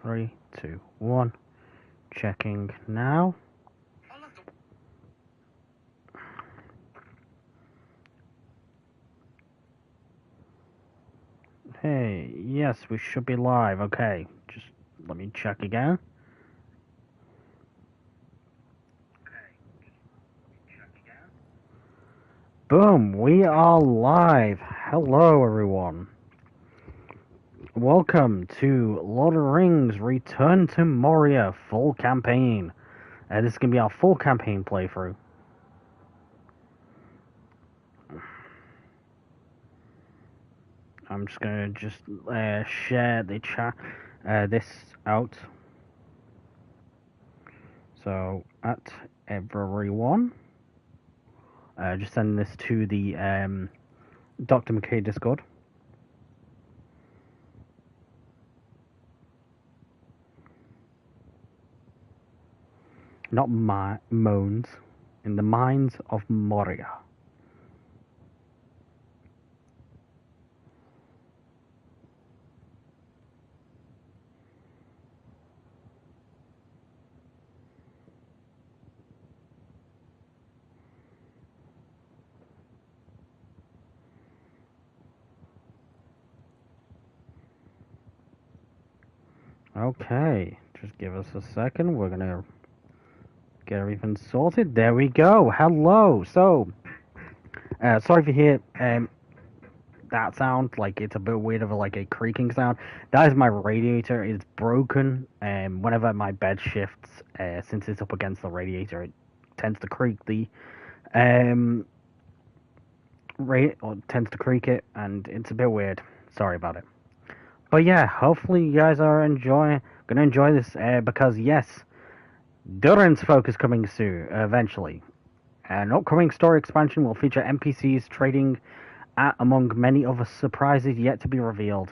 3, 2, 1. Checking now. Hey, yes, we should be live. Okay, just let me check again. Boom, we are live. Hello, everyone. Welcome to Lord of the Rings Return to Moria full campaign. This is going to be our full campaign playthrough. I'm just going to share the chat, this out. So, at everyone, just send this to the Dr. McKay Discord. Not moans, in the mines of Moria. Okay, just give us a second. We're gonna get everything sorted. There we go. Hello. So, sorry if you hear that sound. Like it's a bit weird of a creaking sound. That is my radiator. It's broken. Whenever my bed shifts, since it's up against the radiator, it tends to creak the tends to creak it, and it's a bit weird. Sorry about it. But yeah, hopefully you guys are gonna enjoy this, because yes, Durin's Folk is coming soon, eventually. An upcoming story expansion will feature NPCs trading among many other surprises yet to be revealed.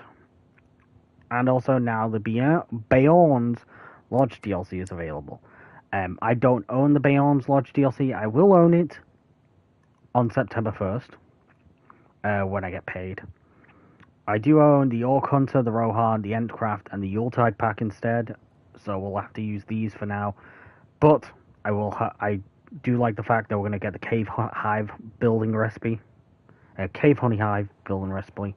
And also now the Bayon's Lodge DLC is available. I don't own the Bayon's Lodge DLC. I will own it on September 1st, when I get paid. I do own the Orc Hunter, the Rohan, the Endcraft, and the Yuletide pack instead, so we'll have to use these for now. But I do like the fact that we're going to get the Cave Hive building recipe, Cave Honey Hive building recipe,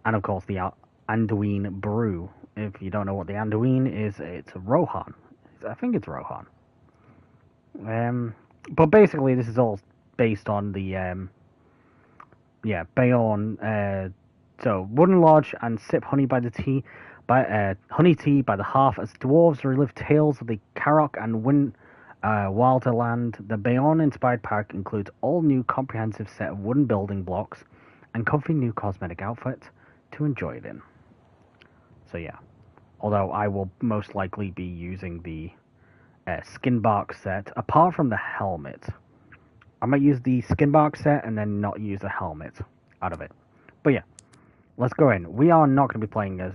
and of course the Anduin Brew. If you don't know what the Anduin is, it's a Rohan. I think it's Rohan. But basically this is all based on the Bayon. So, Wooden Lodge and sip honey by the tea, honey tea by the half as dwarves relive tales of the Karok and Wilderland. The Bayon-inspired pack includes all new comprehensive set of wooden building blocks and comfy new cosmetic outfits to enjoy it in. So yeah, although I will most likely be using the Skinbark set, apart from the helmet. I might use the Skinbark set and then not use the helmet out of it. But yeah. Let's go in. We are not going to be playing as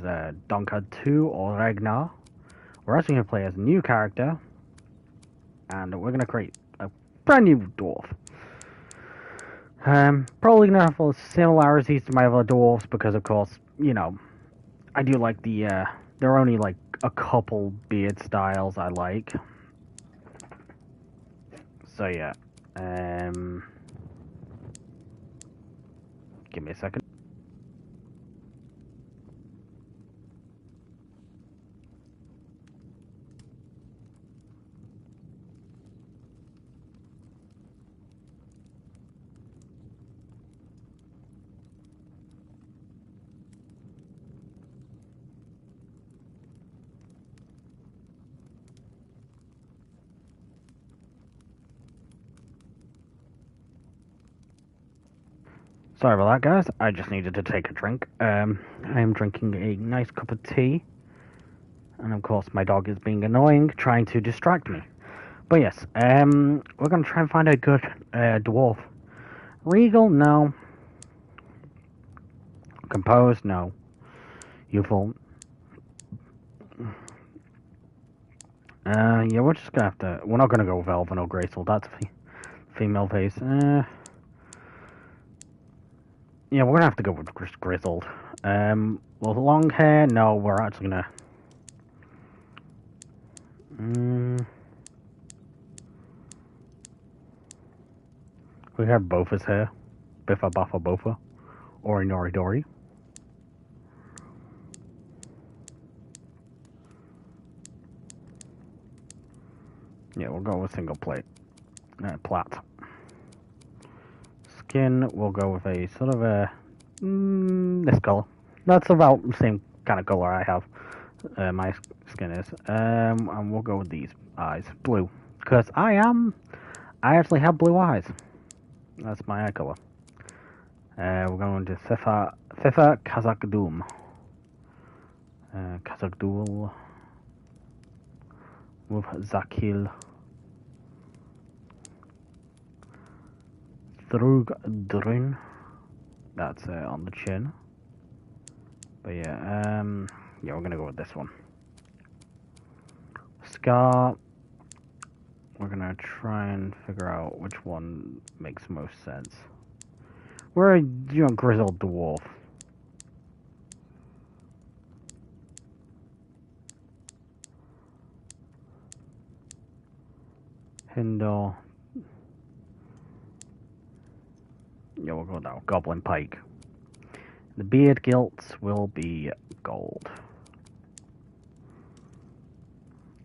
Donka 2 or Ragnar. We're actually going to play as a new character. And we're going to create a brand new dwarf. Probably going to have similarities to my other dwarves because, of course, you know, I do like the, there are only like a couple beard styles I like. So, yeah. Give me a second. Sorry about that, guys. I just needed to take a drink. I am drinking a nice cup of tea. And of course, my dog is being annoying, trying to distract me. But yes, we're going to try and find a good dwarf. Regal, no. Composed, no. Youthful. Yeah, we're just going to have to... We're not going to go Velvet or Graceful. That's a female face. Yeah, we're gonna have to go with grizzled. Well, long hair, no, we're actually gonna... We have Bofus here. Biffa Buffa Bofa. Ori Nori Dory. Yeah, we'll go with single plate. Plat. Skin, we'll go with a sort of a... this color. That's about the same kind of color I have. My skin is. And we'll go with these eyes. Blue. Because I actually have blue eyes. That's my eye color. We're going to Fifa Kazakh Doom. Kazakh Duel. With Zakil. Thrug Drin. That's on the chin. But yeah, yeah, we're gonna go with this one. Scar. We're gonna try and figure out which one makes most sense. We're a grizzled dwarf. Hindle. Yeah, we'll go now. Goblin Pike. The beard gilts will be gold.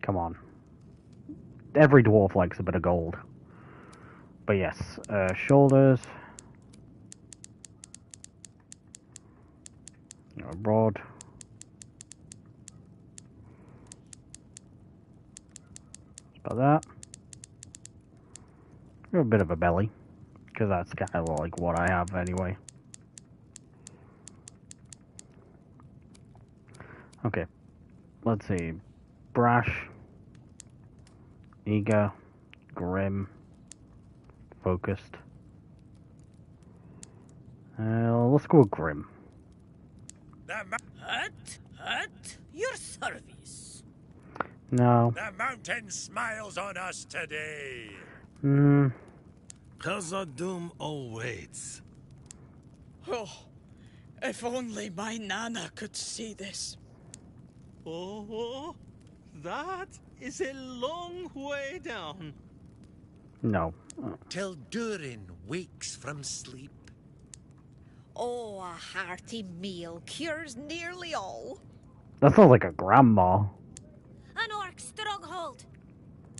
Come on. Every dwarf likes a bit of gold. But yes, shoulders. Broad. About that. A bit of a belly. Because that's kind of like what I have anyway. Okay. Let's see. Brash. Eager. Grim. Focused. Let's go with Grim. At your service. No. The mountain smiles on us today. Khazad-dûm awaits. Oh, if only my Nana could see this. Oh, that is a long way down. No. Till Durin wakes from sleep. Oh, a hearty meal cures nearly all. That sounds like a grandma. An orc stronghold.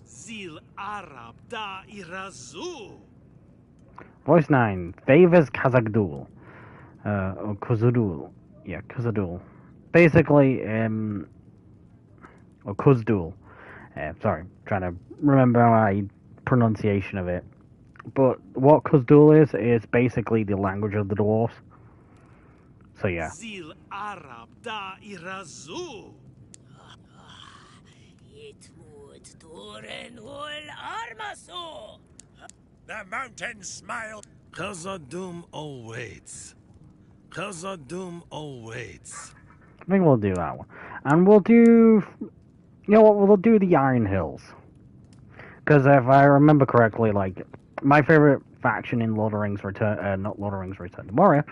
Zil Arab da Irazu. Voice 9. Favors Kazakh-dûl. Or Kuzudul. Yeah, Kuzudul. Basically, or Kuzdul. Sorry, trying to remember my pronunciation of it. But what Kuzdul is basically the language of the dwarves. So yeah. Zil Arab da Irazu. Itmut Duren ul Armaso. The mountain smiles. Khazad-dûm awaits. Khazad-dûm awaits. I think we'll do that one. And we'll do... You know what, we'll do the Iron Hills. Because if I remember correctly, like, my favorite faction in Lord of the Rings Return... not Lord of the Rings Return to Moria.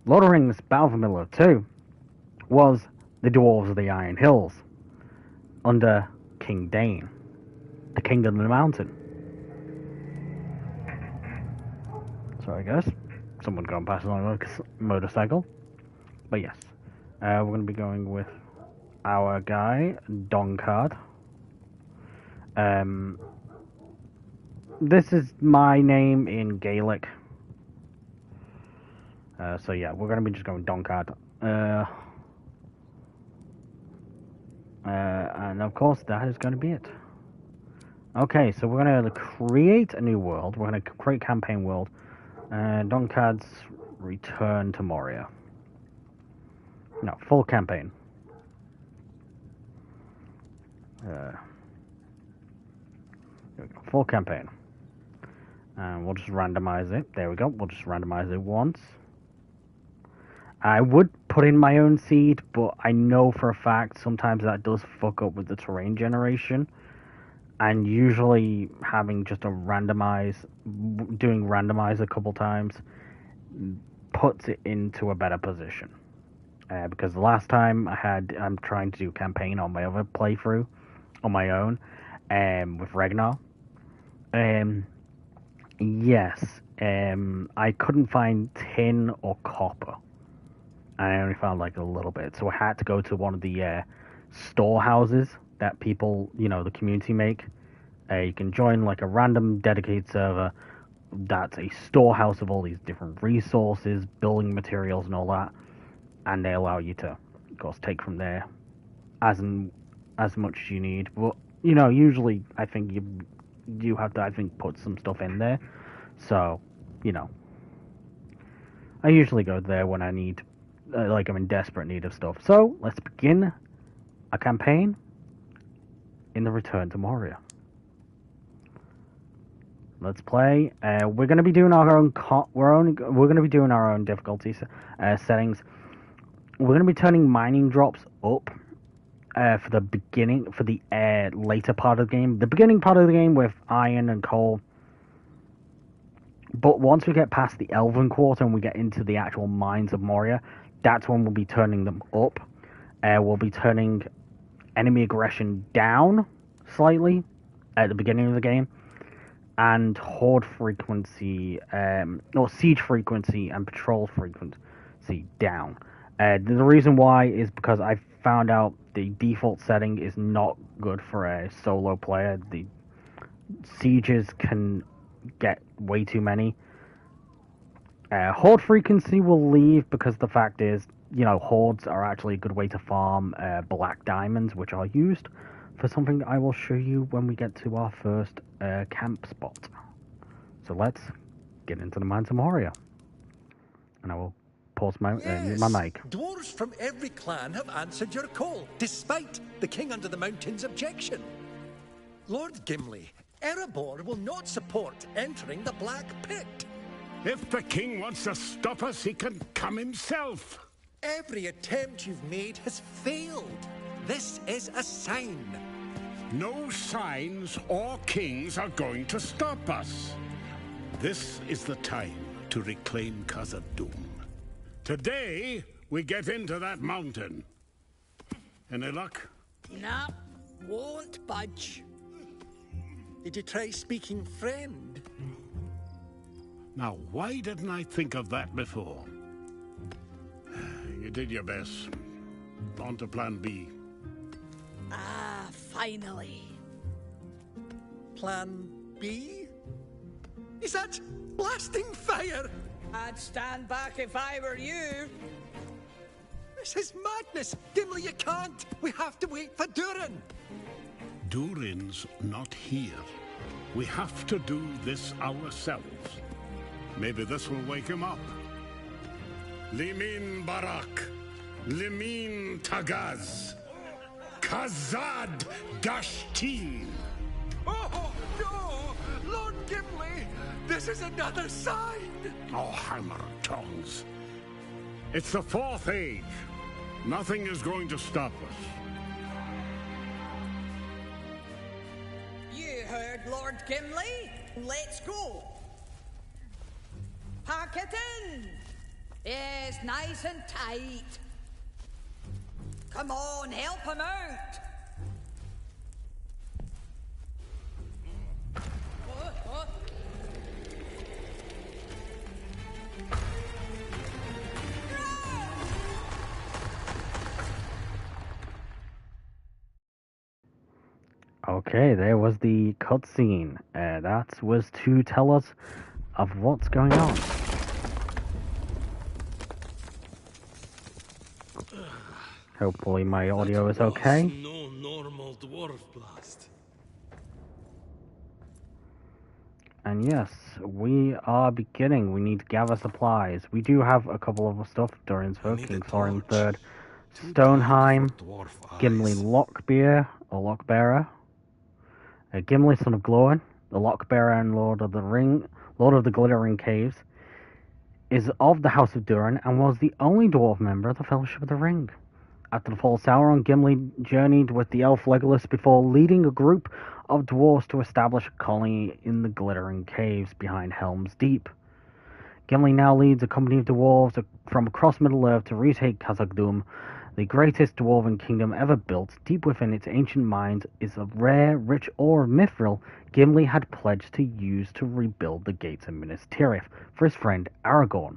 Lord of the Rings Battle for Middle-earth 2 was the Dwarves of the Iron Hills. Under King Dane. The King of the Mountain. Sorry guys. Someone gone past on a motorcycle. But yes. We're going to be going with our guy, Donkard. This is my name in Gaelic. So yeah, we're going to be just going Donkard. And of course, that is going to be it. Okay, so we're going to create a new world. We're going to create campaign world. Donkard's return to Moria. No, full campaign. Here we go. Full campaign. And we'll just randomize it. There we go. We'll just randomize it once. I would put in my own seed, but I know for a fact sometimes that does fuck up with the terrain generation. And usually having just a randomize, doing randomize a couple times, puts it into a better position. Because the last time I'm trying to do campaign on my other playthrough, on my own, with Ragnar. Yes, I couldn't find tin or copper. I only found like a little bit, so I had to go to one of the storehouses that people, the community make. You can join like a random dedicated server that's a storehouse of all these different resources, building materials, and all that, and they allow you to, of course, take from there as much as you need. But usually I think you have to put some stuff in there. So, I usually go there when I need, I'm in desperate need of stuff. So let's begin a campaign in the Return to Moria. Let's play. We're going to be doing our own. We're going to be doing our own difficulty settings. We're going to be turning mining drops up for the beginning, for the later part of the game. The beginning part of the game with iron and coal. But once we get past the Elven Quarter and we get into the actual mines of Moria, that's when we'll be turning them up. We'll be turning enemy aggression down slightly at the beginning of the game, and horde frequency, or siege frequency and patrol frequency down. The reason why is because I found out the default setting is not good for a solo player. The sieges can get way too many. Horde frequency will leave because the fact is, hordes are actually a good way to farm black diamonds, which are used for something that I will show you when we get to our first camp spot. So let's get into the Mines of Moria. And I will pause my mic. Dwarves from every clan have answered your call, despite the King Under the Mountain's objection. Lord Gimli, Erebor will not support entering the Black Pit. If the king wants to stop us, he can come himself. Every attempt you've made has failed. This is a sign. No signs or kings are going to stop us. This is the time to reclaim Khazad-dûm. Today, we get into that mountain. Any luck? Nah, won't budge. Did you try speaking friend? Now, why didn't I think of that before? You did your best. On to plan B. Ah, finally. Plan B? Is that blasting fire? I'd stand back if I were you. This is madness. Gimli, you can't. We have to wait for Durin. Durin's not here. We have to do this ourselves. Maybe this will wake him up. Limin Barak, Limin Tagaz, Khazad Dashtin. Oh, no! Lord Gimli, this is another sign! Oh, hammer of tongues. It's the Fourth Age. Nothing is going to stop us. You heard Lord Gimli. Let's go. Pack it in. Yes, nice and tight. Come on, help him out. Oh. Okay, there was the cutscene. That was to tell us of what's going on. Hopefully my audio is okay. No normal dwarf blast. And yes, we are beginning. We need to gather supplies. We do have a couple of stuff. Durin's Folk, King Thorin III, Stoneheim, Gimli Lockbear, or Lockbearer, Gimli, son of Glóin, the Lockbearer and Lord of the Glittering Caves, is of the House of Durin and was the only dwarf member of the Fellowship of the Ring. After the fall of Sauron, Gimli journeyed with the elf Legolas before leading a group of dwarves to establish a colony in the Glittering Caves behind Helm's Deep. Gimli now leads a company of dwarves from across Middle-earth to retake Khazad-dûm, The greatest dwarven kingdom ever built, deep within its ancient mines, is a rare, rich ore of mithril Gimli had pledged to use to rebuild the gates of Minas Tirith for his friend Aragorn,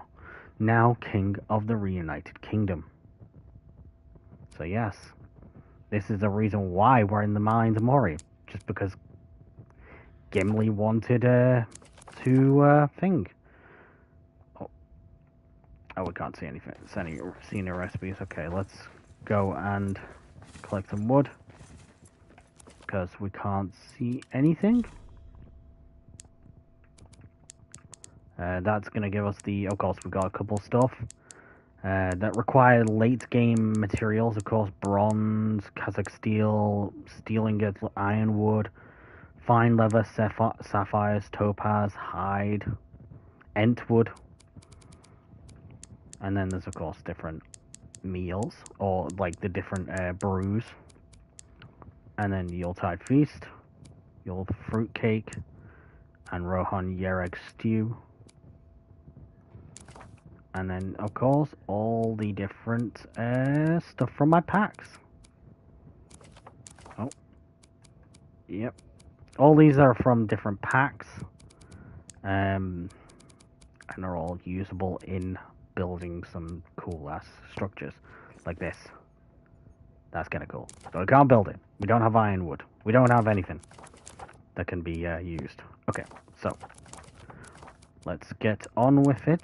now king of the reunited kingdom. So yes, this is the reason why we're in the mines of Moria, just because Gimli wanted to thing. Oh, we can't see anything. See any recipes. Okay, let's go and collect some wood because we can't see anything. That's gonna give us the. Of course, we got a couple stuff that require late game materials. Of course, bronze, Kazakh steel, steel ingots, ironwood, fine leather, sapphires, topaz, hide, entwood. And then there's, of course, different meals, or like the different brews. And then Yuletide Feast, Yule Fruit Cake, and Rohan Yereg Stew. And then, of course, all the different stuff from my packs. Oh. Yep. All these are from different packs. And are all usable in building some cool ass structures like this. That's kind of cool. So we can't build it. We don't have ironwood. We don't have anything that can be used. Okay, so let's get on with it.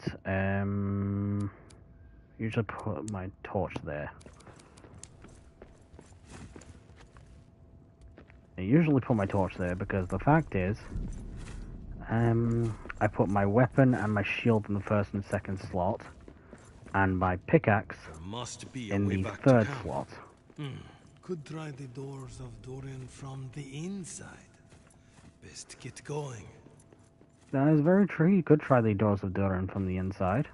Usually put my torch there. I usually put my torch there because the fact is, I put my weapon and my shield in the first and second slot, and my pickaxe Must be a in way the back third to camp. slot. Could try the doors of Dorian from the inside. Best get going. That is very true. You could try the doors of Durin from the inside.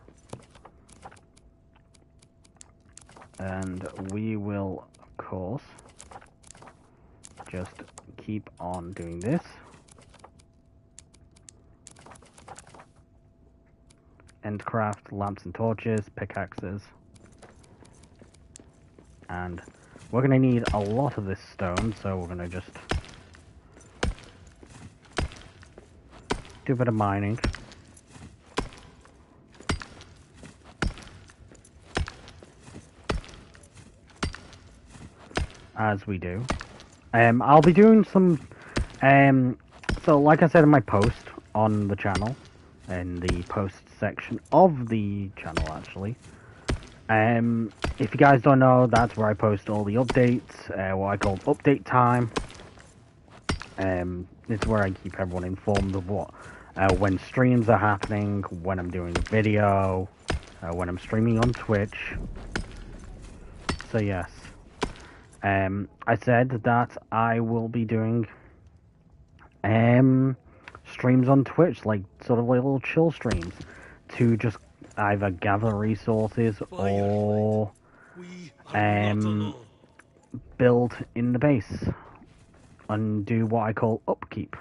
And we will, of course, just keep on doing this. Endcraft, lamps and torches, pickaxes. And we're going to need a lot of this stone, so we're going to just do a bit of mining. As we do. I'll be doing some, so like I said in my post on the channel, in the post section of the channel actually, if you guys don't know, that's where I post all the updates, what I call update time. It's where I keep everyone informed of what, when streams are happening, when I'm doing a video, when I'm streaming on Twitch. So yes. I said that I will be doing streams on Twitch, like sort of like little chill streams, to just either gather resources or build in the base and do what I call upkeep.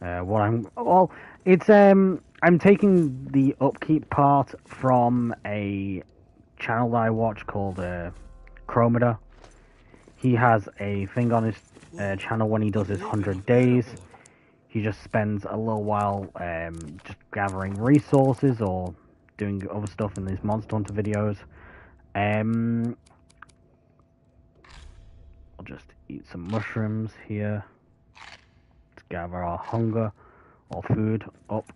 I'm taking the upkeep part from a channel that I watch called Chromida. He has a thing on his channel when he does his 100 days. He just spends a little while just gathering resources or doing other stuff in these Monster Hunter videos. I'll just eat some mushrooms here to gather our hunger or food up.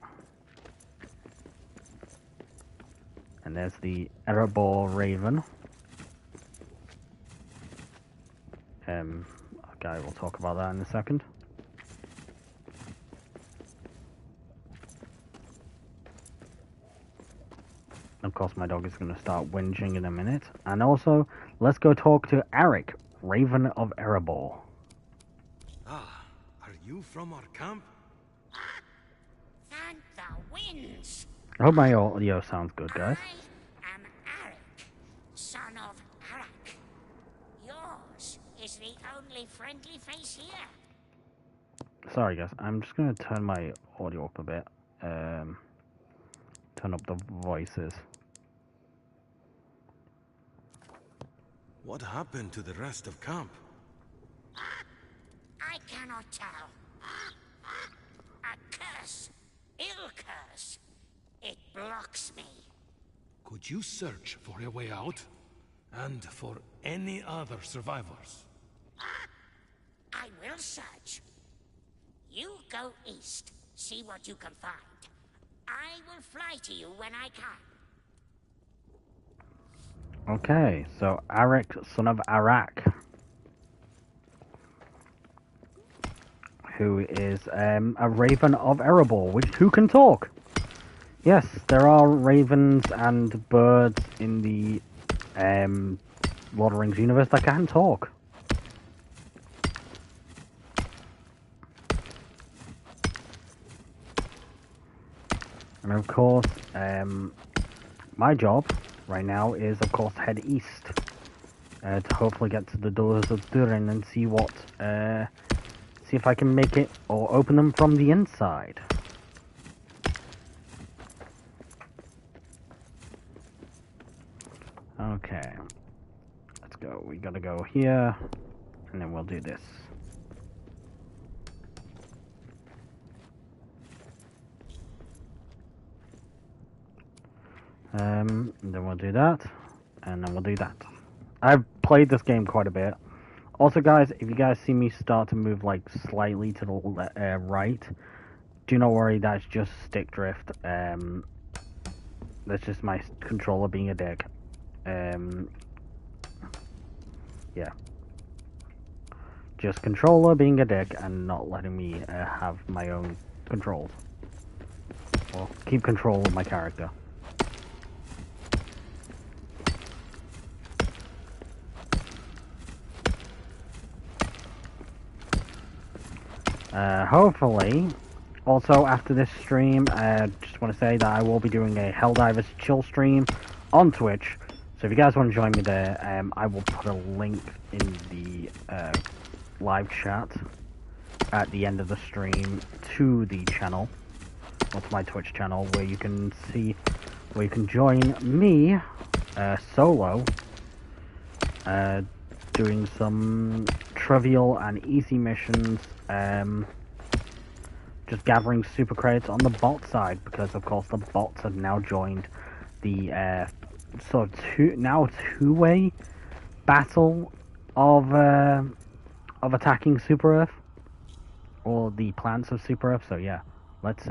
And there's the Erebor Raven. Okay, we'll talk about that in a second. Of course, my dog is going to start whinging in a minute. And also, let's go talk to Arik, Raven of Erebor. Ah, are you from our camp? Thank the winds. I hope my audio sounds good, guys. I am Arik, son of Arak. Yours is the only friendly face here. Sorry, guys. I'm just going to turn my audio up a bit. Turn up the voices. What happened to the rest of camp? I cannot tell. A curse. Ill curse. It blocks me. Could you search for a way out? And for any other survivors? I will search. You go east. See what you can find. I will fly to you when I can. Okay, so Arik, son of Arak, who is a raven of Erebor, who can talk. Yes, there are ravens and birds in the Lord of the Rings universe that can talk. And of course, my job right now is, of course, head east to hopefully get to the doors of Durin and see what, see if I can make it or open them from the inside. Okay, let's go. We gotta go here, and then we'll do this. And then we'll do that, and then we'll do that. I've played this game quite a bit. Also, guys, if you guys see me start to move like slightly to the right, do not worry. That's just stick drift. That's just my controller being a dick. Yeah. Just controller being a dick and not letting me have my own controls. Or keep control of my character. Hopefully, also after this stream, I just want to say that I will be doing a Helldivers chill stream on Twitch. So if you guys want to join me there, I will put a link in the live chat at the end of the stream to the channel, or to my Twitch channel, where you can see, where you can join me solo, doing some trivial and easy missions, just gathering super credits on the bot side, because of course the bots have now joined the sort of two-way battle of attacking Super Earth, or the plants of Super Earth. So yeah, let's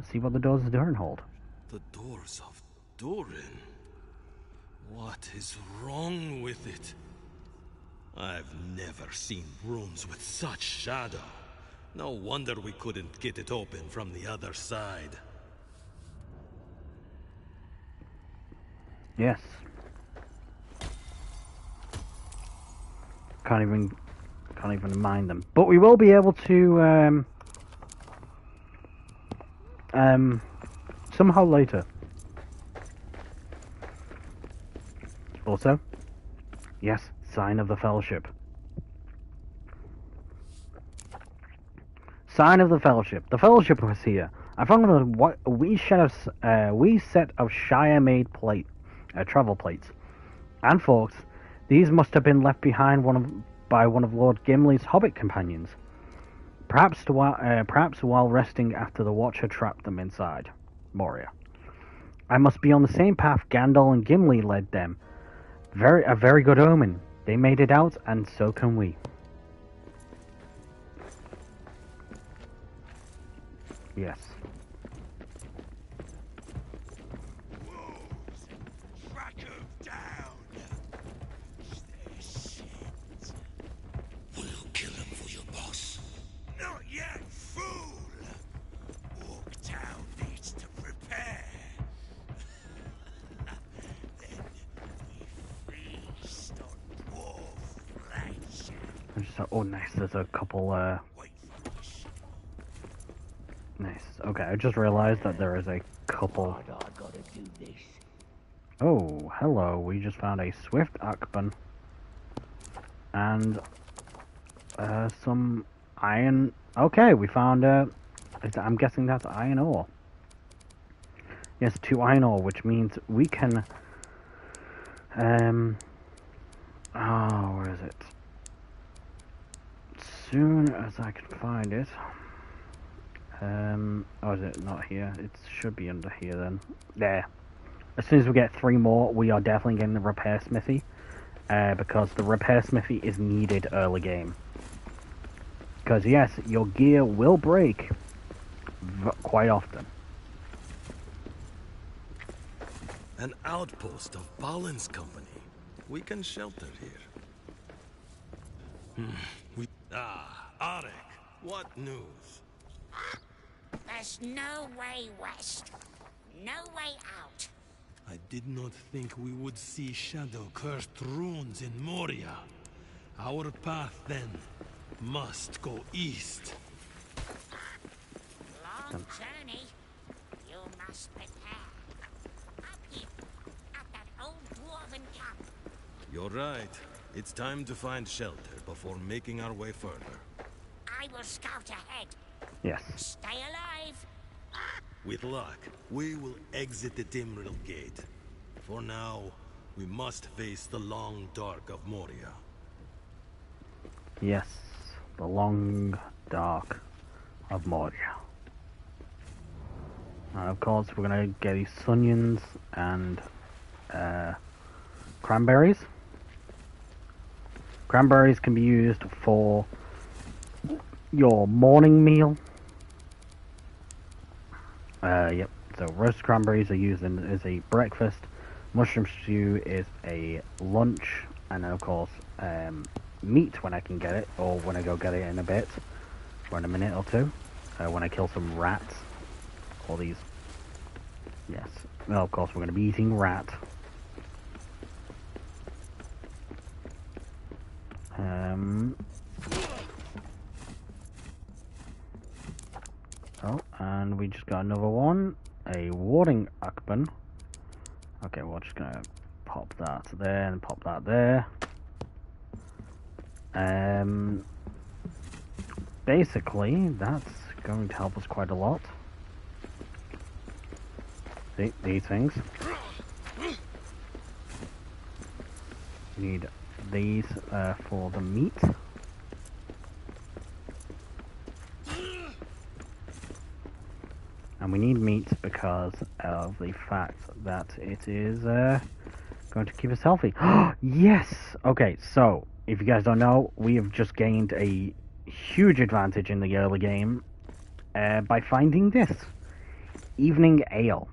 see what the doors of Durin hold. The doors of Durin? What is wrong with it? I've never seen rooms with such shadow. No wonder we couldn't get it open from the other side. Yes. Can't even mind them. But we will be able to somehow later. Also, yes, sign of the Fellowship. Sign of the Fellowship. The Fellowship was here. I found a wee set of Shire-made travel plates and forks. These must have been left behind by one of Lord Gimli's hobbit companions. Perhaps while resting after the Watcher trapped them inside Moria. I must be on the same path Gandalf and Gimli led them. A very good omen. They made it out, and so can we. Yes. Track 'em down. They're shit. We'll kill him for your boss. Not yet, fool. Orktown needs to prepare. Then we feast on dwarf flesh. Oh, nice. There's a couple. Nice. Okay, I just realized that there is a couple. Oh, hello. We just found a Swift Akban. And some iron. Okay, we found I'm guessing that's iron ore. Yes, 2 iron ore, which means we can Oh, where is it? As soon as I can find it. Oh, is it not here? It should be under here then. There. As soon as we get 3 more, we are definitely getting the repair smithy. Because the repair smithy is needed early game. Because yes, your gear will break quite often. An outpost of Balin's company. We can shelter here. Arik, what news? There's no way west. No way out. I did not think we would see shadow-cursed runes in Moria. Our path, then, must go east. Long journey. You must prepare. Up here, at that old dwarven camp. You're right. It's time to find shelter before making our way further. I will scout ahead. Yes. Stay alive. With luck, we will exit the Timril Gate. For now, we must face the long dark of Moria. Yes. The long dark of Moria. And of course, we're gonna get these sunions and cranberries. Cranberries can be used for your morning meal. Yep. So roasted cranberries are used as a breakfast. Mushroom stew is a lunch, and then of course meat when I can get it, or when I go get it in a bit, or in a minute or two, when I kill some rats. All these. Yes. Well, of course we're going to be eating rat. Oh, and we just got another one. A warding Akban. Okay, we're just gonna pop that there and pop that there. Basically, that's going to help us quite a lot. See, these things. Need these for the meat. And we need meat because of the fact that it is going to keep us healthy. Yes! Okay, so, if you guys don't know, we have just gained a huge advantage in the early game by finding this. Evening Ale.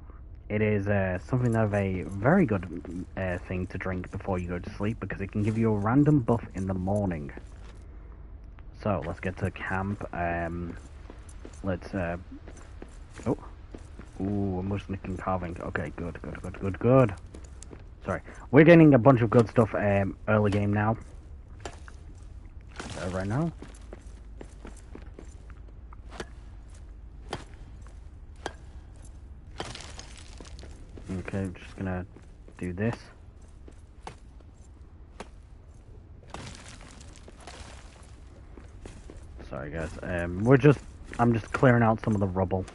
It is something of a very good thing to drink before you go to sleep because it can give you a random buff in the morning. So, let's get to camp. Let's... Oh. Ooh, I'm just making carving. Okay, good. Sorry. We're getting a bunch of good stuff early game now. Right now. Okay, I'm just gonna do this. Sorry guys. I'm just clearing out some of the rubble.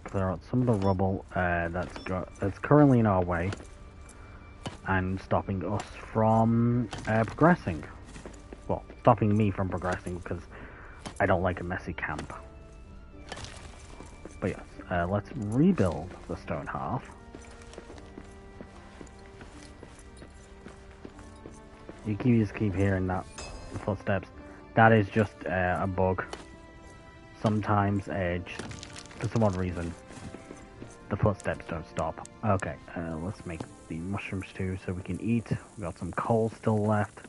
Clear out some of the rubble that's currently in our way and stopping us from progressing. Well, stopping me from progressing because I don't like a messy camp. But yes, let's rebuild the stone half. You just keep hearing that footsteps. That is just a bug. Sometimes, for some odd reason, the footsteps don't stop. Okay, let's make the mushroom stew so we can eat. We got some coal still left.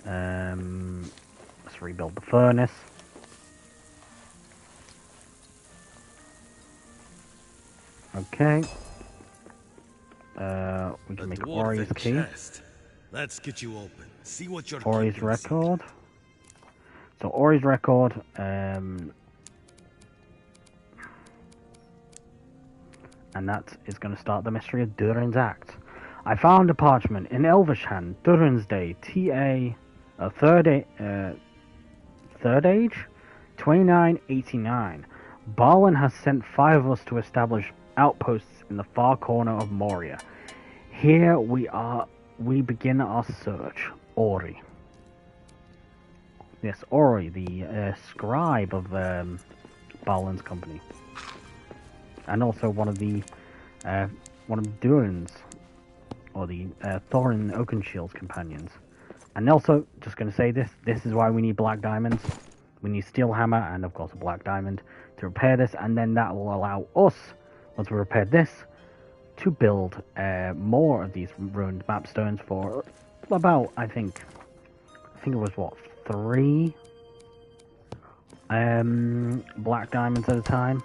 Let's rebuild the furnace. Okay. We can make Ori's key. Chest. Let's get you open. See what your Ori's record. So Ori's record, and that is going to start the mystery of Durin's Act. I found a parchment in Elvish hand. Durin's Day, TA, third age. 2989. Balin has sent 5 of us to establish outposts in the far corner of Moria. Here we begin our search. Ori. Yes, Ori, the scribe of Balin's company. And also one of Durin's, or the Thorin Oakenshield's companions. And also, just going to say this is why we need black diamonds. We need steel hammer and of course a black diamond to repair this, and then that will allow us, once we repair this, to build more of these ruined map stones for about, I think it was what, 3 black diamonds at a time.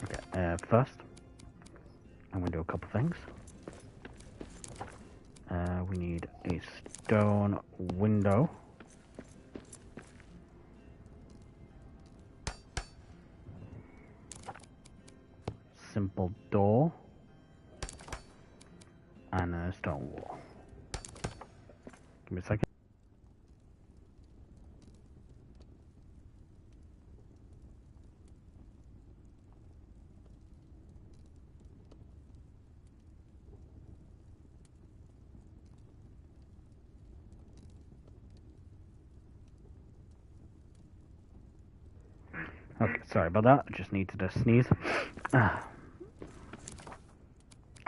Okay, first I'm going to do a couple things. We need a stone window. Simple door. And a stone wall. Give me a second. Okay, sorry about that. I just needed to sneeze.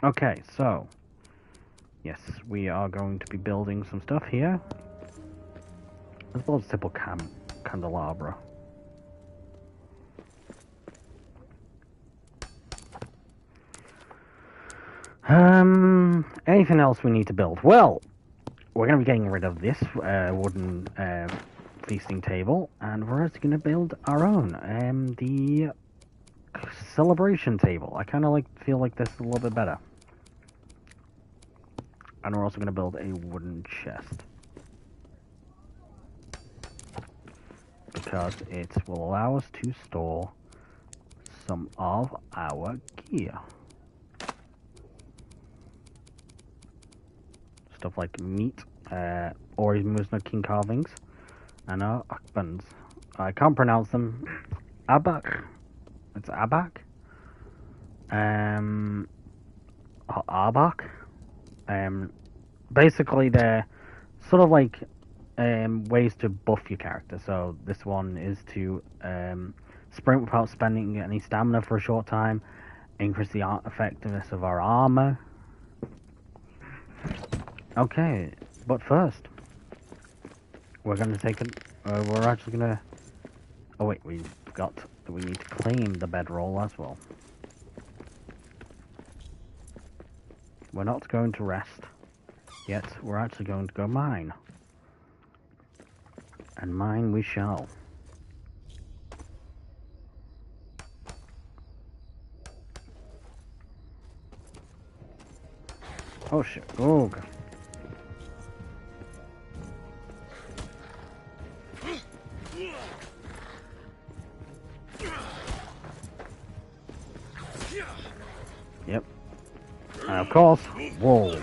Okay, so yes, we are going to be building some stuff here, as well as a simple candelabra. Anything else we need to build? Well, we're going to be getting rid of this wooden feasting table, and we're actually going to build our own, the celebration table. I kind of feel like this is a little bit better. And we're also going to build a wooden chest, because it will allow us to store some of our gear. Stuff like meat, or Musna king carvings, and our akbans. I can't pronounce them. Abak. It's Abak. Arbak. Basically they're sort of like ways to buff your character. So this one is to sprint without spending any stamina for a short time, increase the effectiveness of our armor. Okay, but first we're gonna take we're actually gonna, oh wait, we forgot that we need to claim the bedroll as well. We're not going to rest yet, we're actually going to go mine. And mine we shall. Oh shit, oh god. Yep. And of course, wolves.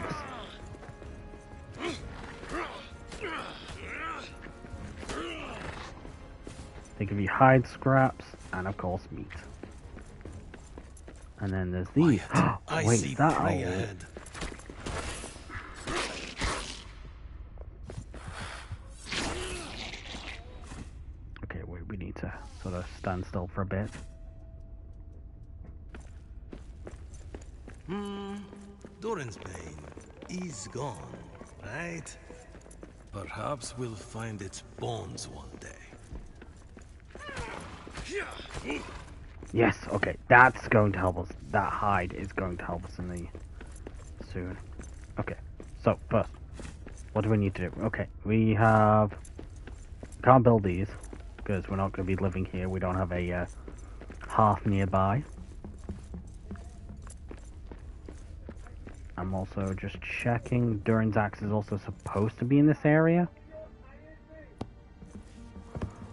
They give you hide scraps and of course meat. And then there's these. Wait, is that ahead. Okay, wait, we need to sort of stand still for a bit. Doran's pain is gone, right? Perhaps we'll find its bones one day. Yes, okay, that's going to help us. That hide is going to help us in the soon. Okay, so first, what do we need to do? Okay, we can't build these because we're not going to be living here. We don't have a hearth nearby. I'm also just checking. Durin's axe is also supposed to be in this area.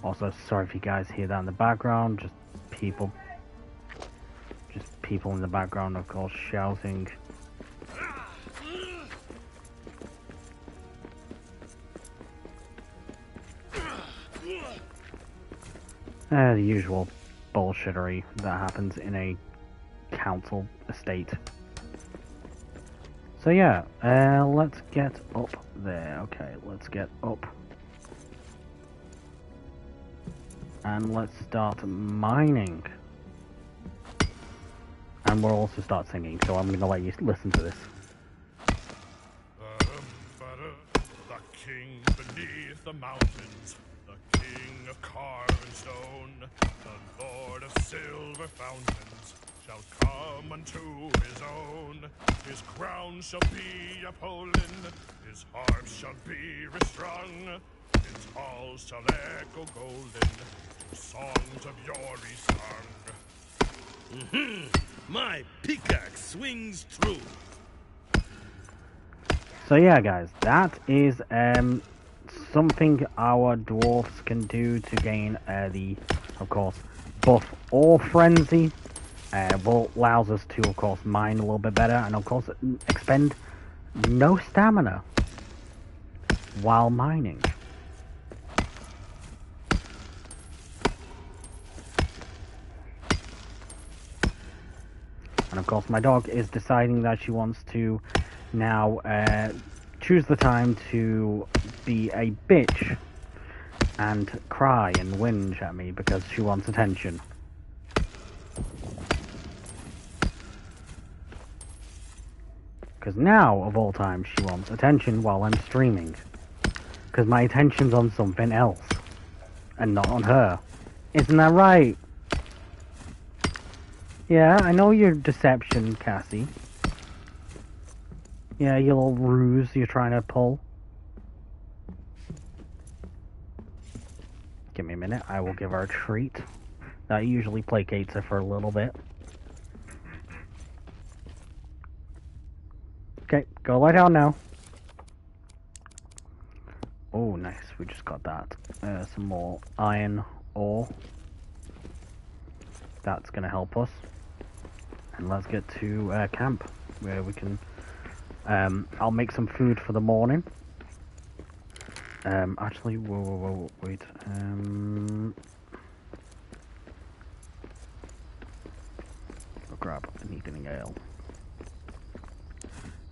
Also, sorry if you guys hear that in the background. Just people in the background, of course, shouting. The usual bullshittery that happens in a council estate. So yeah, let's get up there. Okay, let's get up. And let's start mining. And we'll also start singing, so I'm gonna let you listen to this. The king beneath the mountains, the king of carved stone, the lord of silver fountains, shall come unto his own. His crown shall be upholden, his harp shall be restrung, his halls shall echo golden, to songs of yore sung. My pickaxe swings through. So yeah, guys, that is something our dwarfs can do to gain the, of course, buff or frenzy. Allows us to, of course, mine a little bit better, and of course, expend no stamina while mining. And of course, my dog is deciding that she wants to now choose the time to be a bitch and cry and whinge at me because she wants attention. Because now, of all times, she wants attention while I'm streaming. Because my attention's on something else. And not on her. Isn't that right? Yeah, I know your deception, Cassie. Yeah, your little ruse you're trying to pull. Give me a minute, I will give her a treat. That usually placates her for a little bit. Okay, go lie down now. Oh, nice, we just got that. Some more iron ore. That's gonna help us. And let's get to camp, where we can... I'll make some food for the morning. Actually, whoa, wait. Oh crap, I need an ale.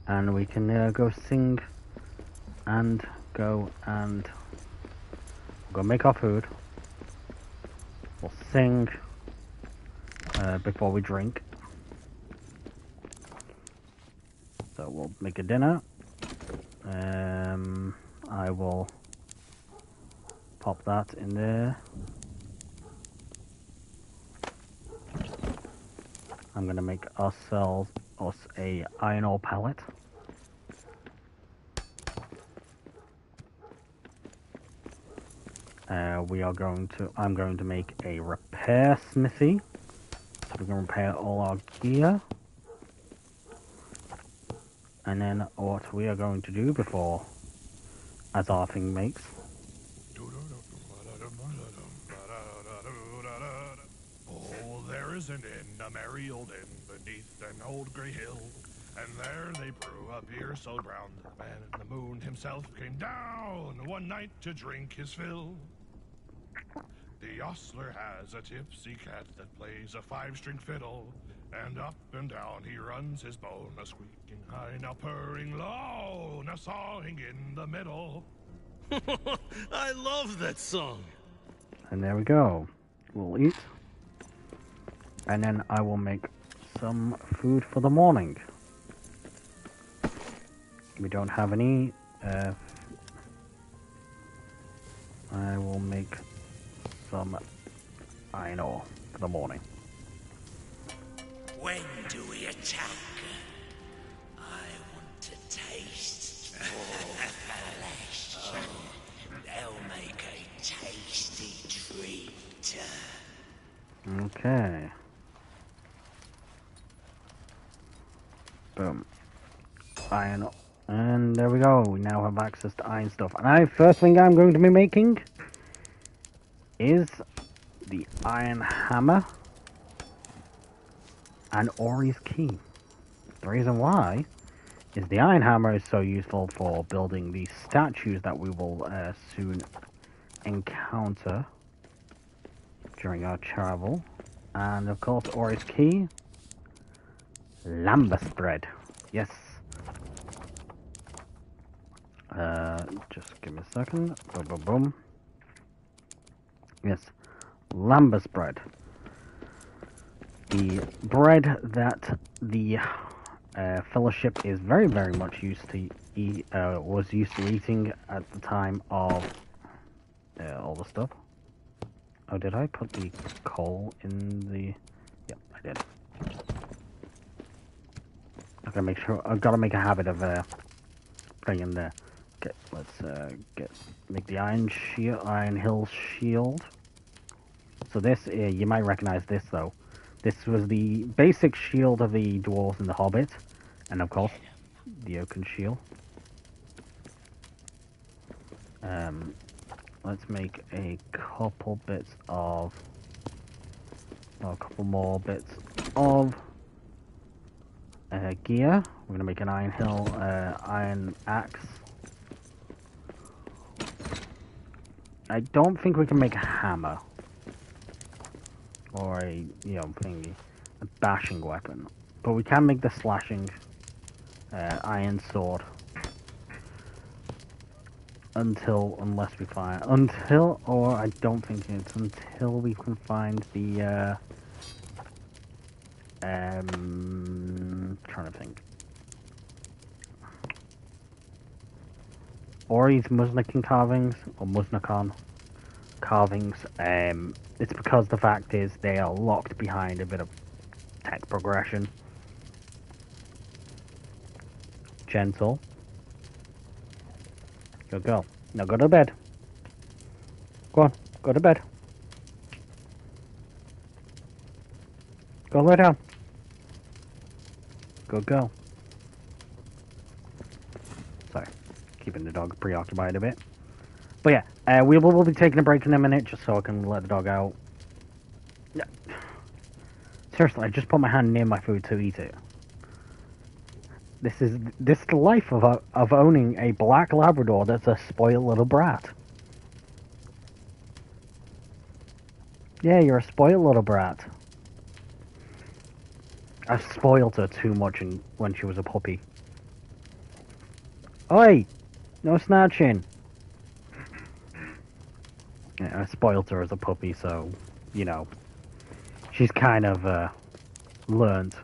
And we can go sing and go make our food. We'll sing before we drink. So we'll make a dinner. I will pop that in there. I'm gonna make us a iron ore pellet. I'm going to make a repair smithy, so we can repair all our gear. And then what we are going to do before, as our thing makes. Oh, there is an inn, a merry old inn, beneath an old grey hill. And there they brew a beer so brown that the man in the moon himself came down one night to drink his fill. The ostler has a tipsy cat that plays a 5-string fiddle, and up and down he runs his bone, a squeaking high, now purring low, now sawing in the middle. I love that song. And there we go. We'll eat. And then I will make some food for the morning. We don't have any. I will make some iron ore for the morning. When do we attack? I want to taste your flesh. They'll make a tasty treat. Okay. Boom. Iron ore. And there we go. We now have access to iron stuff. And first thing I'm going to be making is the iron hammer and Ori's key. The reason why is the iron hammer is so useful for building the statues that we will soon encounter during our travel. And of course, Ori's key. Lambus bread. Yes. Just give me a second. Boom, boom, boom. Yes. Lambus bread. The bread that the Fellowship is very, very much used to was used to eating at the time of all the stuff. Oh, did I put the coal in the? Yep, I did. I gotta make sure. I've got to make a habit of putting in there. Okay, let's make the Iron Hill shield. So this, you might recognize this though. This was the basic shield of the dwarves in the Hobbit, and of course, the oaken shield. Let's make a couple bits of, a couple more bits of gear. We're gonna make an Iron Hill iron axe. I don't think we can make a hammer or a thingy, a bashing weapon, but we can make the slashing iron sword. Unless we find or I don't think it's until we can find the trying to think. Ori's Musnikan carvings or Musnikan carvings. It's because the fact is they are locked behind a bit of tech progression. Gentle. Good girl. Now go to bed. Go on, go to bed. Go lie down. Good girl. Sorry, keeping the dog preoccupied a bit. But yeah, we'll be taking a break in a minute just so I can let the dog out. Yeah. Seriously, I just put my hand near my food to eat it. This is the life of owning a black Labrador that's a spoiled little brat. Yeah, you're a spoiled little brat. I spoiled her too much when she was a puppy. Oi! No snatching! Yeah, I spoiled her as a puppy, so, she's kind of learned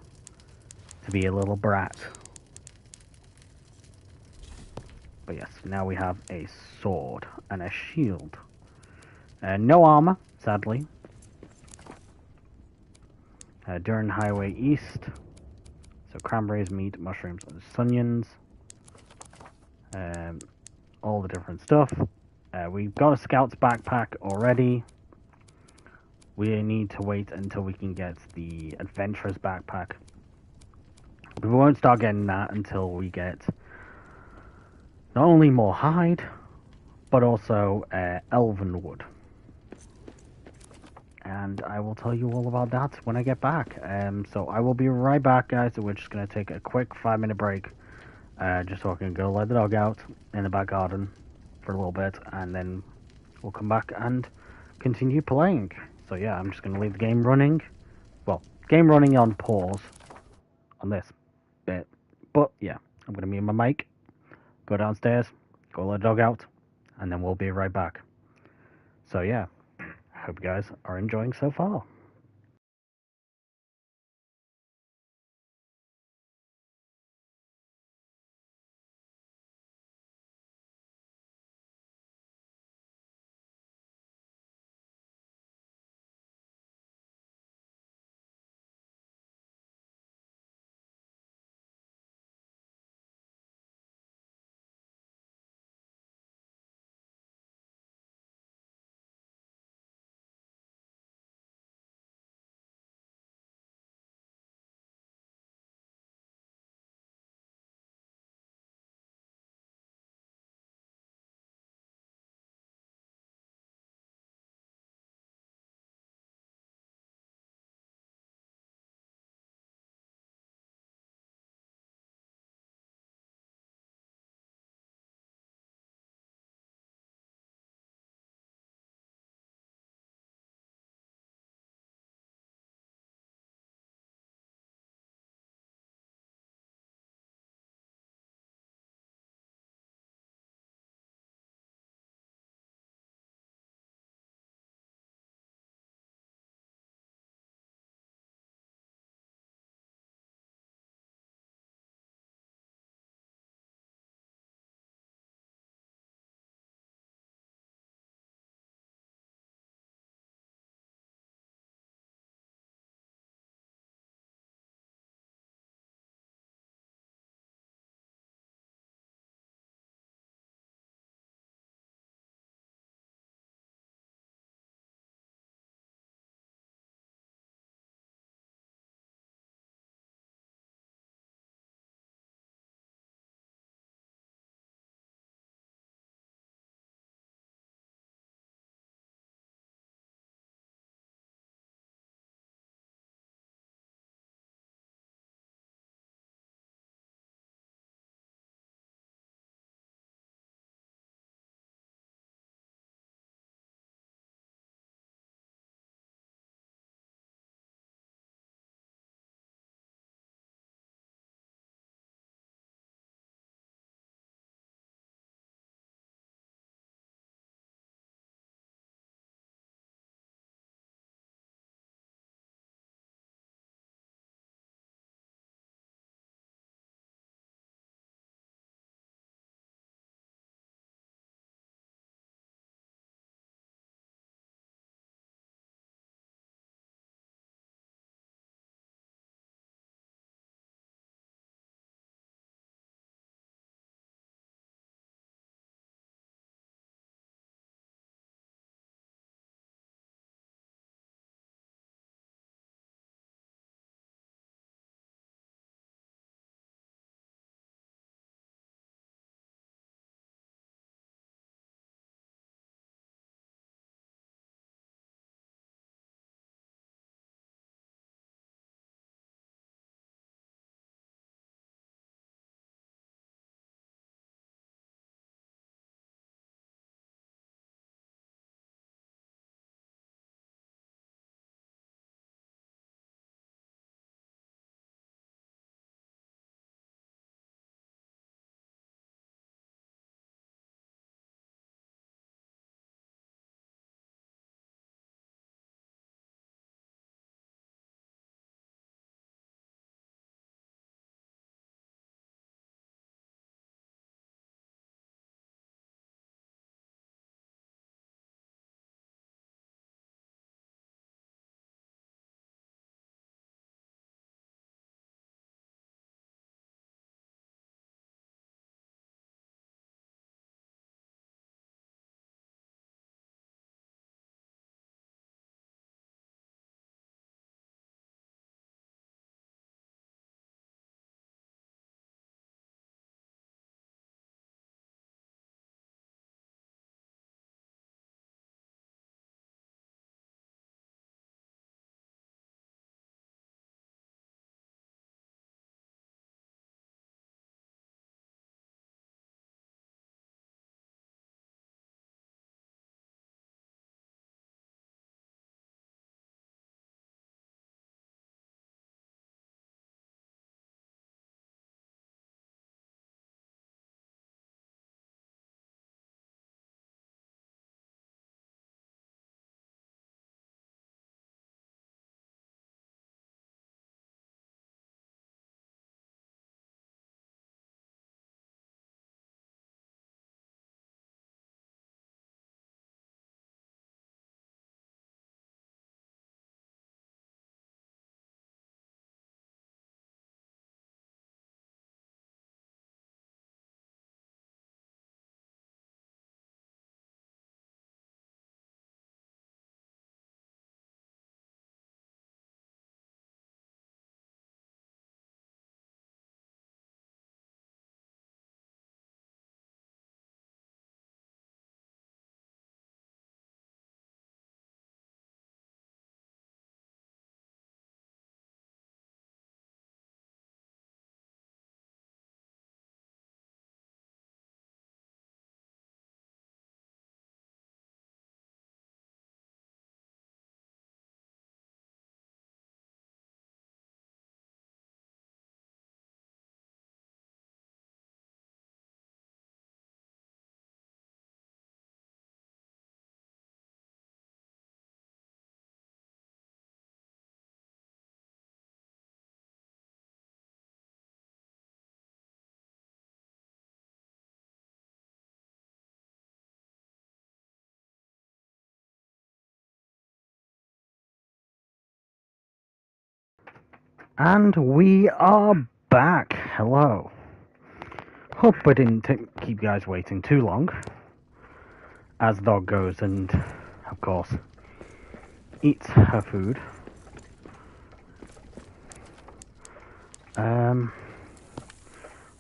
to be a little brat. But yes, now we have a sword and a shield. No armor, sadly. During Highway East. So cranberries, meat, mushrooms, and onions. All the different stuff. We've got a scout's backpack already. We need to wait until we can get the adventurer's backpack. We won't start getting that until we get not only more hide, but also elven wood. And I will tell you all about that when I get back. So I will be right back, guys. So we're just going to take a quick 5-minute break. Just so I can go let the dog out in the back garden for a little bit. And then we'll come back and continue playing. So yeah, I'm just going to leave the game running. Well, game running on pause on this bit. But yeah, I'm going to mute my mic, go downstairs, go let the dog out, and then we'll be right back. So yeah, I hope you guys are enjoying so far. And we are back. Hello. Hope I didn't keep you guys waiting too long. As dog goes and, of course, eats her food.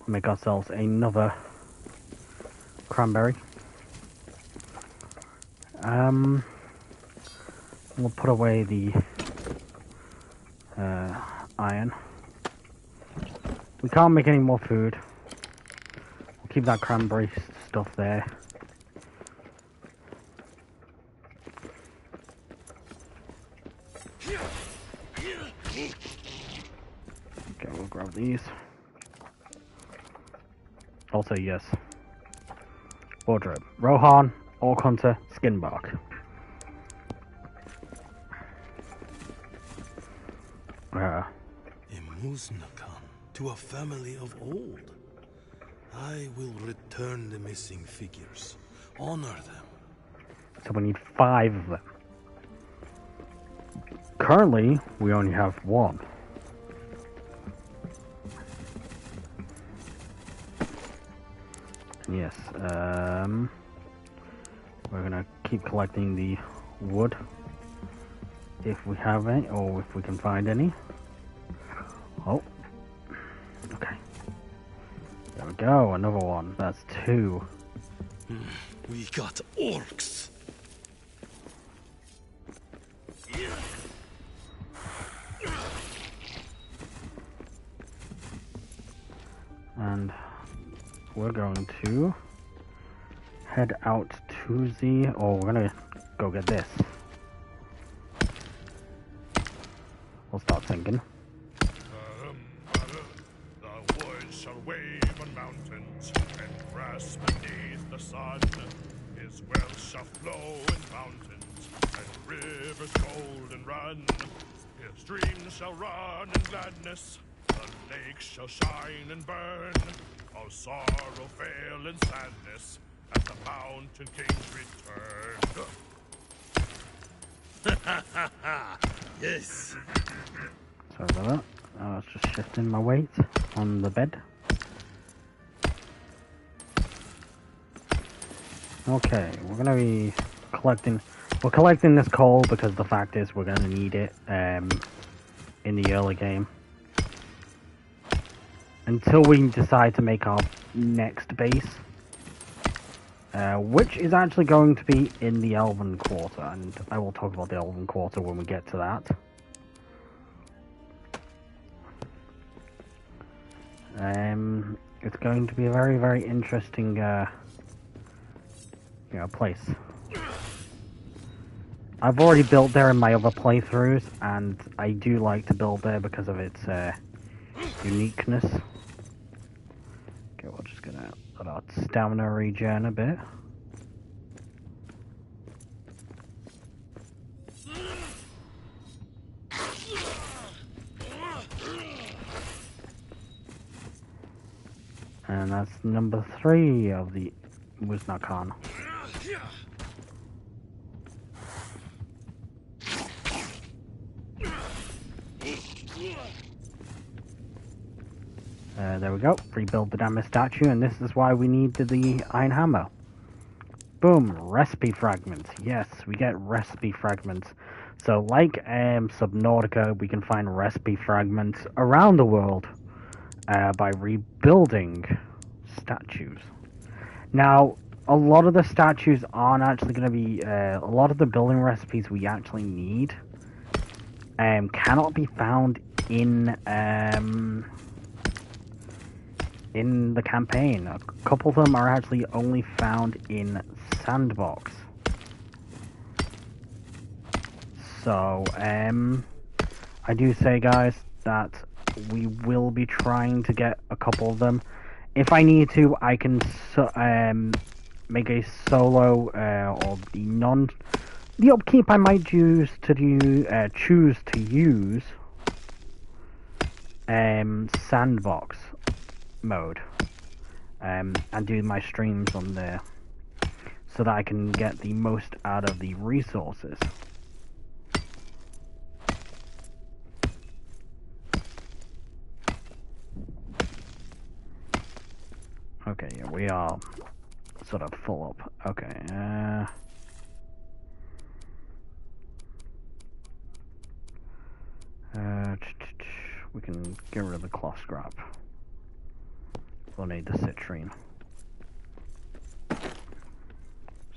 Make ourselves another cranberry. We'll put away the iron. We can't make any more food. We'll keep that cranberry stuff there. Okay, we'll grab these. Also, yes. Wardrobe. Rohan, Orc Hunter, Skin Bark. Imuznakan, to a family of old. I will return the missing figures. Honor them. So we need 5 of them. Currently, we only have 1. Yes, we're gonna keep collecting the wood if we have any, or if we can find any. Oh, okay. There we go, another one. That's 2. We got orcs. And we're going to head out to the... Oh, we're gonna go get this. We'll start thinking. The woods shall wave on mountains, and grass beneath the sun. His wealth shall flow in fountains, and rivers golden run. His streams shall run in gladness, the lakes shall shine and burn. All sorrow fail in sadness, at the mountain king's return. Yes. Sorry about that. I was just shifting my weight on the bed. Okay, we're gonna be collecting... We're collecting this coal because the fact is we're gonna need it in the early game. Until we decide to make our next base. Which is actually going to be in the Elven Quarter, and I will talk about the Elven Quarter when we get to that. It's going to be a very, very interesting, place. I've already built there in my other playthroughs, and I do like to build there because of its uniqueness. Okay, we're just gonna let our stamina regen a bit. And that's number 3 of the Wuznakan. There we go. Rebuild the damaged statue, and this is why we need the iron hammer. Boom! Recipe fragments. Yes, we get recipe fragments. So, like Subnautica, we can find recipe fragments around the world by rebuilding statues. Now, a lot of the statues aren't actually going to be... a lot of the building recipes we actually need cannot be found in the campaign. A couple of them are actually only found in Sandbox. So, I do say, guys, that we will be trying to get a couple of them. If I need to, I can make a solo or the upkeep I might choose to use Sandbox mode and do my streams on there so that I can get the most out of the resources. Okay, yeah, we are sort of full up. Okay, we can get rid of the cloth scrap. We'll need the citrine.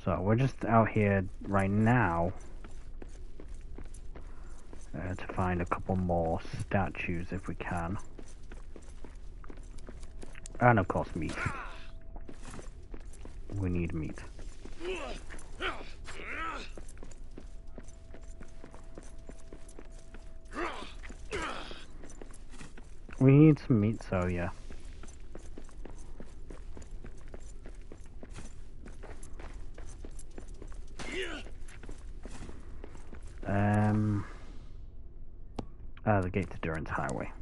So we're just out here right now to find a couple more statues if we can. And of course meat. We need meat. We need some meat, so yeah. The gate to Durance Highway.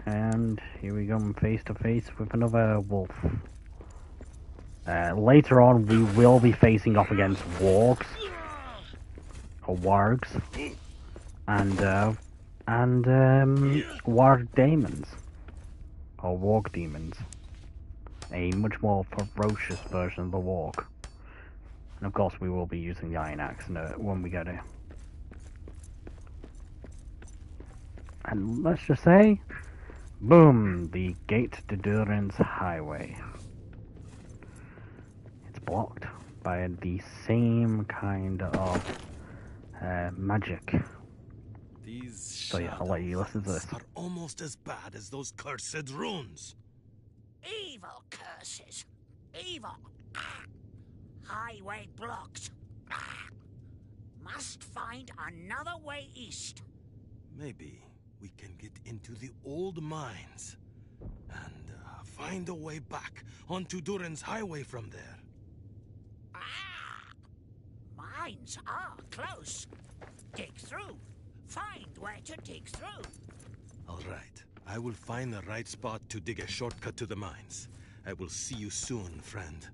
And here we go, face to face with another wolf. Later on, we will be facing off against wargs, or wargs, and warg demons, or warg demons. A much more ferocious version of the warg. And of course, we will be using the iron axe when we get it. And let's just say, boom, the gate to Durance Highway. It's blocked by the same kind of magic. These So yeah, I'll let you listen to this. are almost as bad as those cursed runes. Evil curses. Evil. Highway blocked. Must find another way east. Maybe we can get into the old mines and find a way back onto Durance Highway from there. Mines are close. Dig through. Find where to dig through. All right. I will find the right spot to dig a shortcut to the mines. I will see you soon, friend.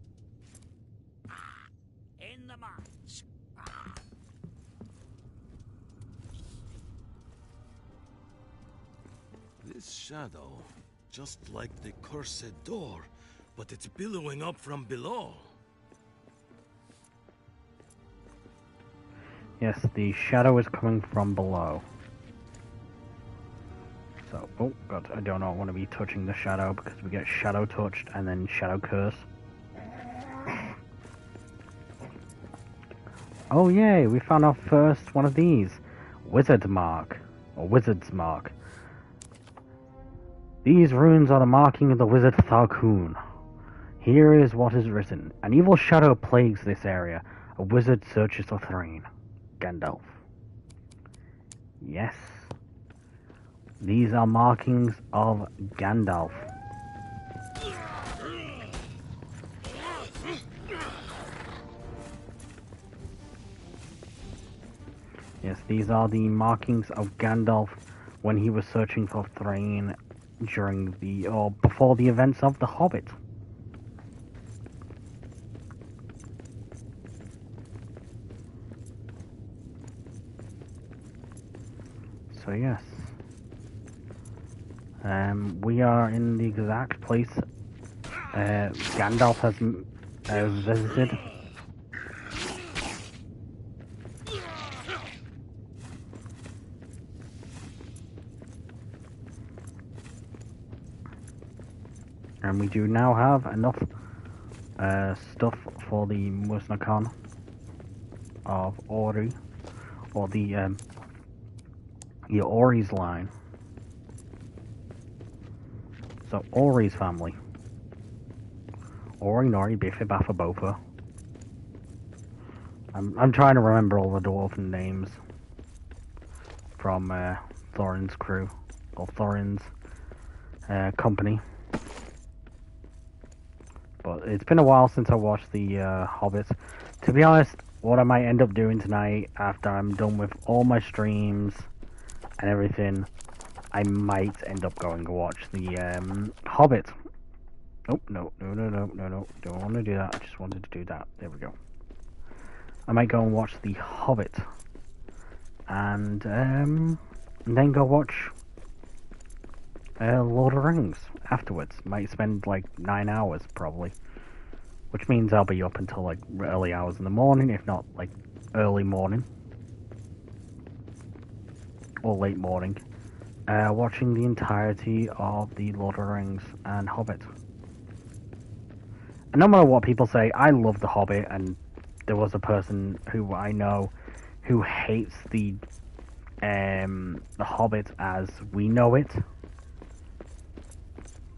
In the mines. This shadow, just like the cursed door, but it's billowing up from below. Yes, the shadow is coming from below. So, oh god, I do not want to be touching the shadow because we get shadow touched and then shadow curse. Oh yay, we found our first one of these. Wizard Mark, or Wizard's Mark. These runes are the marking of the wizard Tharkoon. Here is what is written. An evil shadow plagues this area. A wizard searches for Thrain. Gandalf. Yes. These are markings of Gandalf. Yes, these are the markings of Gandalf when he was searching for Thrain during the, or before the events of The Hobbit. So yes, we are in the exact place Gandalf has visited. And we do now have enough stuff for the Musnakan of Ori, or the Ori's line. So Ori's family. Ori, Nori, Biffy, Baffa, Bofa. I'm trying to remember all the dwarven names from Thorin's crew, or Thorin's company. But it's been a while since I watched the Hobbit. To be honest, what I might end up doing tonight, after I'm done with all my streams and everything, I might end up going to watch the Hobbit. Oh, no. Don't want to do that. I just wanted to do that. There we go. I might go and watch The Hobbit. And then go watch Lord of the Rings afterwards. Might spend like 9 hours probably. Which means I'll be up until like early hours in the morning, if not like early morning. Or late morning. Watching the entirety of the Lord of the Rings and Hobbit. And no matter what people say, I love The Hobbit, and there was a person who I know who hates the Hobbit as we know it,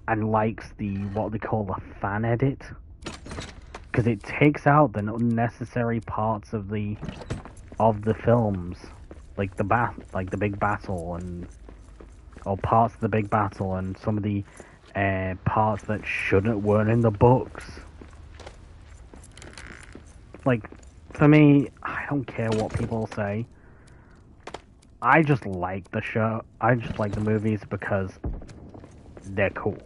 and likes the what they call the fan edit, because it takes out the unnecessary parts of the films, like the big battle, and or parts of the big battle, and some of the parts that weren't in the books. Like, for me, I don't care what people say. I just like the show. I just like the movies because they're cool.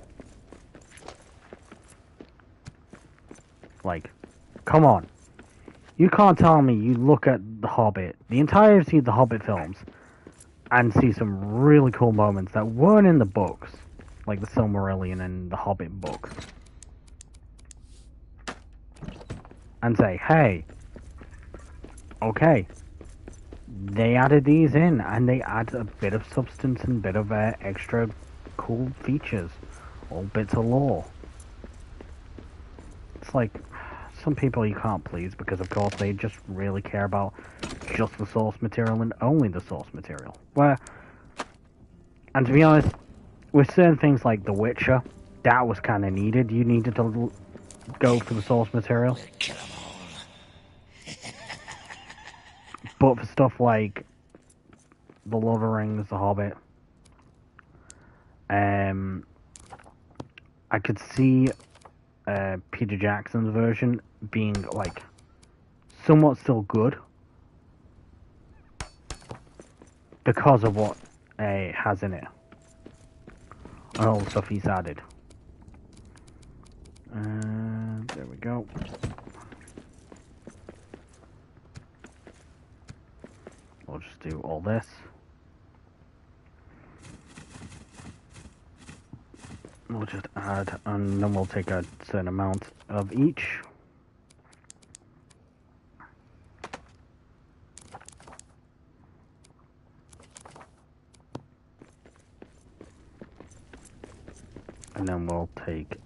Like, come on. You can't tell me you look at The Hobbit, the entirety of the Hobbit films, and see some really cool moments that weren't in the books, like the Silmarillion and the Hobbit books, and say, hey, okay, they added these in, and they add a bit of substance and a bit of extra cool features, or bits of lore. It's like, some people you can't please, because of course they just really care about just the source material and only the source material. And to be honest, with certain things like The Witcher, that was kind of needed. You needed to go for the source material. But for stuff like The Lord of the Rings, The Hobbit, I could see Peter Jackson's version being like somewhat still good because of what it has in it and all the stuff he's added. There we go. We'll just do all this. We'll just add, and then we'll take a certain amount of each. And then we'll take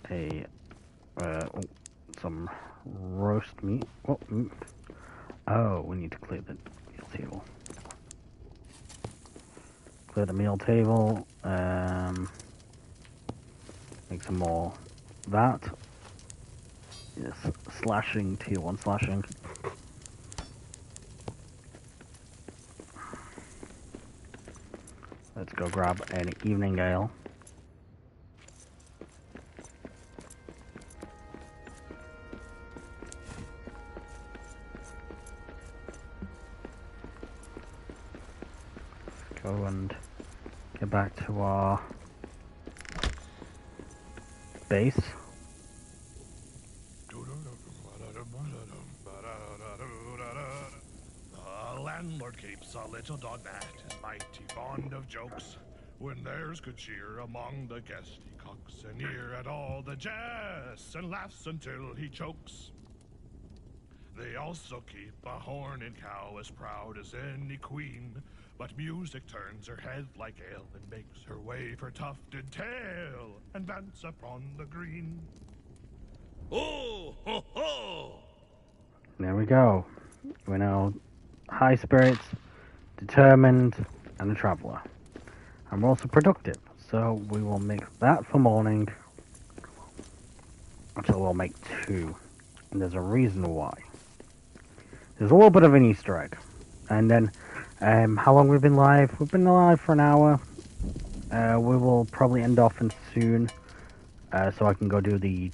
some roast meat. Oh, we need to clear the meal table. Clear the meal table. Make some more of that. Yes, slashing, tier 1 slashing. Let's go grab an evening ale. Let's go and get back to our base. The landlord keeps a little dog that is mighty fond of jokes. When there's good cheer among the guests, he cocks an ear at all the jests and laughs until he chokes. They also keep a horned cow as proud as any queen, but music turns her head like ale and makes her wave her tufted tail and dance upon the green. Oh, ho, ho! There we go. We're now high spirits, determined, and a traveller. And we're also productive, so we will make that for morning. So we'll make 2. And there's a reason why. There's a little bit of an Easter egg. And then, how long we've been live? We've been live for an hour. We will probably end off soon. So I can go do the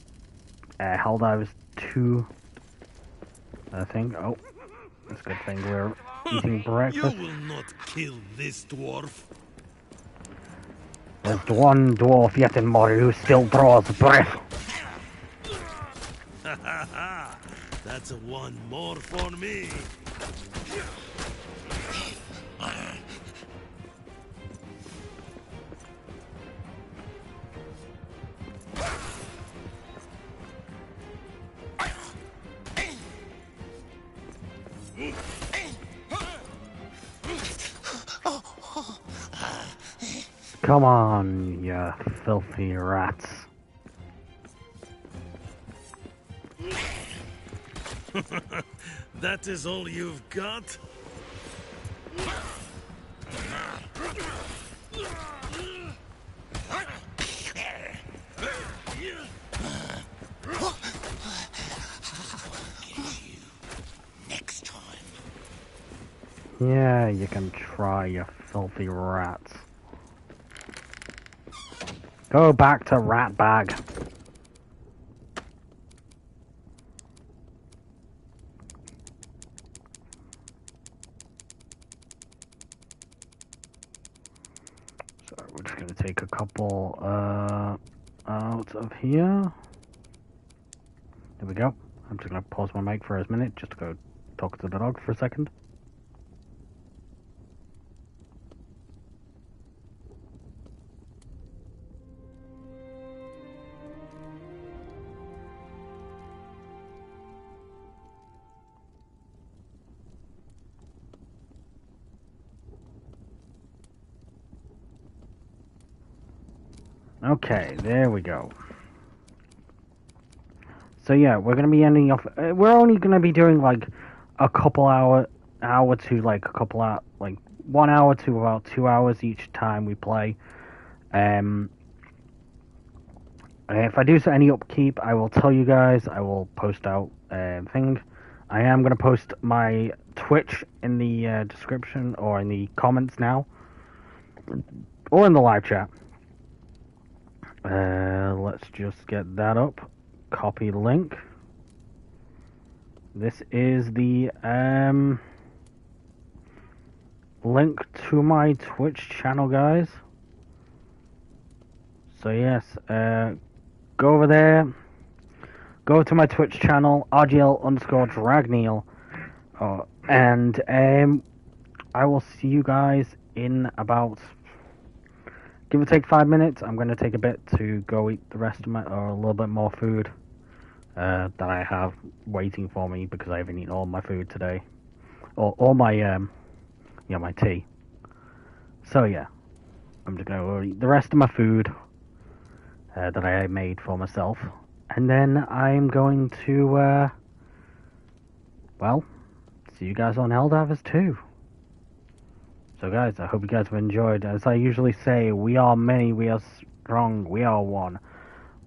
Helldivers 2 thing. Oh, that's a good thing. We're eating breakfast. You will not kill this dwarf. There's one dwarf yet in Moria who still draws breath. That's one more for me. Come on, you filthy rats. That is all you've got? Next time. Yeah, you can try, you filthy rats. Go back to rat bag. So we're just gonna take a couple out of here. There we go. I'm just gonna pause my mic for a minute just to go talk to the dog for a second. Okay, there we go. So yeah, we're gonna be ending off. We're only gonna be doing like a couple hour to like a couple hour, like 1 hour to about 2 hours each time we play. If I do any upkeep, I will tell you guys. I will post out thing. I am gonna post my Twitch in the description or in the comments now, or in the live chat. Let's just get that up. Copy link. This is the link to my Twitch channel, guys. So yes, go over there. Go to my Twitch channel, RGL_Dragneil, and I will see you guys in about, give or take 5 minutes. I'm going to take a bit to go eat the rest of my, or a little bit more food that I have waiting for me because I haven't eaten all my food today, or all my my tea. So yeah, I'm just going to eat the rest of my food that I made for myself, and then I'm going to well, see you guys on Helldivers 2. So guys, I hope you guys have enjoyed. As I usually say, we are many, we are strong, we are one.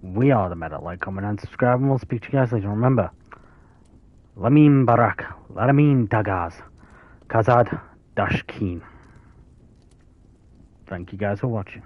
We are the meta. Like, comment, and subscribe, and we'll speak to you guys later. Remember, Lamin Barak, Laramin Dagaz, Kazad Dashkeen. Thank you guys for watching.